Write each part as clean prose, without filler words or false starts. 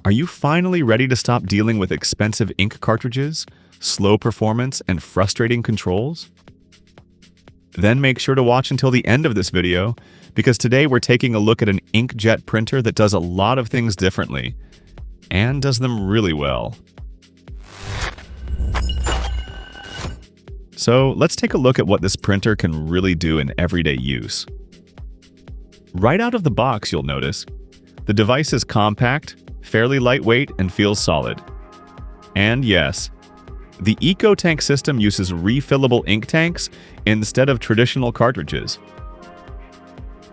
Are you finally ready to stop dealing with expensive ink cartridges, slow performance, and frustrating controls? Then make sure to watch until the end of this video, because today we're taking a look at an inkjet printer that does a lot of things differently, and does them really well. So let's take a look at what this printer can really do in everyday use. Right out of the box, you'll notice, the device is compact, fairly lightweight, and feels solid. And yes, the EcoTank system uses refillable ink tanks instead of traditional cartridges.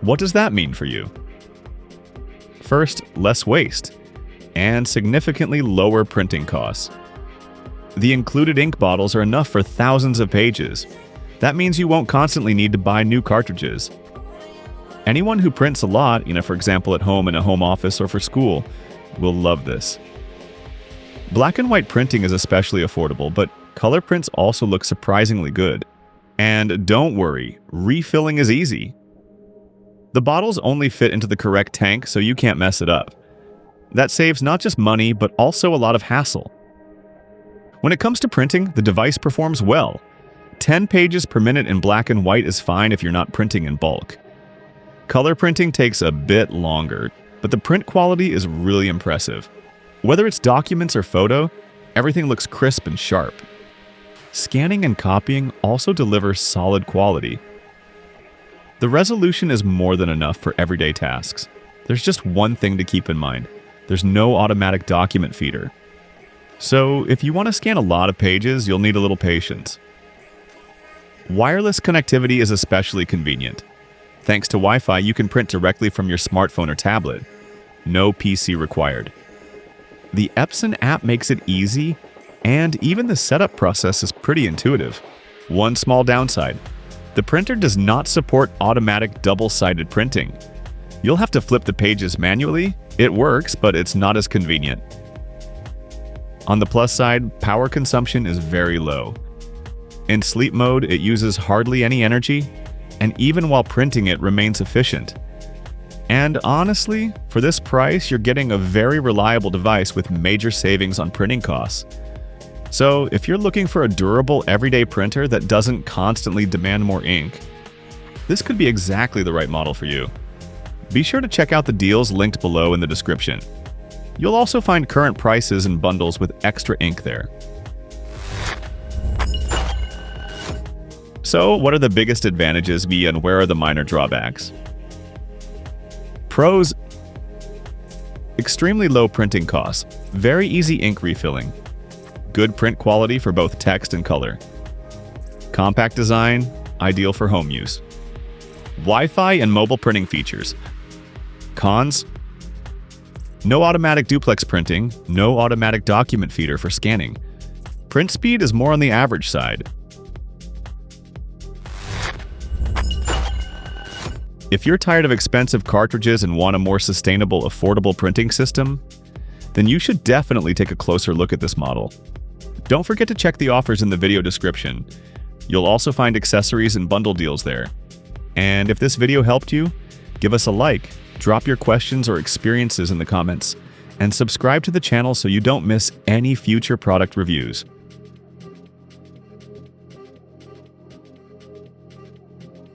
What does that mean for you? First, less waste, and significantly lower printing costs. The included ink bottles are enough for thousands of pages. That means you won't constantly need to buy new cartridges. Anyone who prints a lot, for example at home in a home office or for school, will love this. Black and white printing is especially affordable, but color prints also look surprisingly good. And don't worry, refilling is easy. The bottles only fit into the correct tank, so you can't mess it up. That saves not just money, but also a lot of hassle. When it comes to printing, the device performs well. 10 pages per minute in black and white is fine if you're not printing in bulk. Color printing takes a bit longer, but the print quality is really impressive. Whether it's documents or photo, everything looks crisp and sharp. Scanning and copying also deliver solid quality. The resolution is more than enough for everyday tasks. There's just one thing to keep in mind. There's no automatic document feeder. So if you want to scan a lot of pages, you'll need a little patience. Wireless connectivity is especially convenient. Thanks to Wi-Fi, you can print directly from your smartphone or tablet. No PC required. The Epson app makes it easy, and even the setup process is pretty intuitive. One small downside: the printer does not support automatic double-sided printing. You'll have to flip the pages manually. It works, but it's not as convenient. On the plus side, power consumption is very low. In sleep mode, it uses hardly any energy, and even while printing it remains efficient. And honestly, for this price, you're getting a very reliable device with major savings on printing costs. So if you're looking for a durable everyday printer that doesn't constantly demand more ink, this could be exactly the right model for you. Be sure to check out the deals linked below in the description. You'll also find current prices and bundles with extra ink there. So what are the biggest advantages and where are the minor drawbacks? Pros: extremely low printing costs, very easy ink refilling, good print quality for both text and color, compact design, ideal for home use, Wi-Fi and mobile printing features. Cons: no automatic duplex printing, no automatic document feeder for scanning. Print speed is more on the average side. If you're tired of expensive cartridges and want a more sustainable, affordable printing system, then you should definitely take a closer look at this model. Don't forget to check the offers in the video description. You'll also find accessories and bundle deals there. And if this video helped you, give us a like, drop your questions or experiences in the comments, and subscribe to the channel so you don't miss any future product reviews.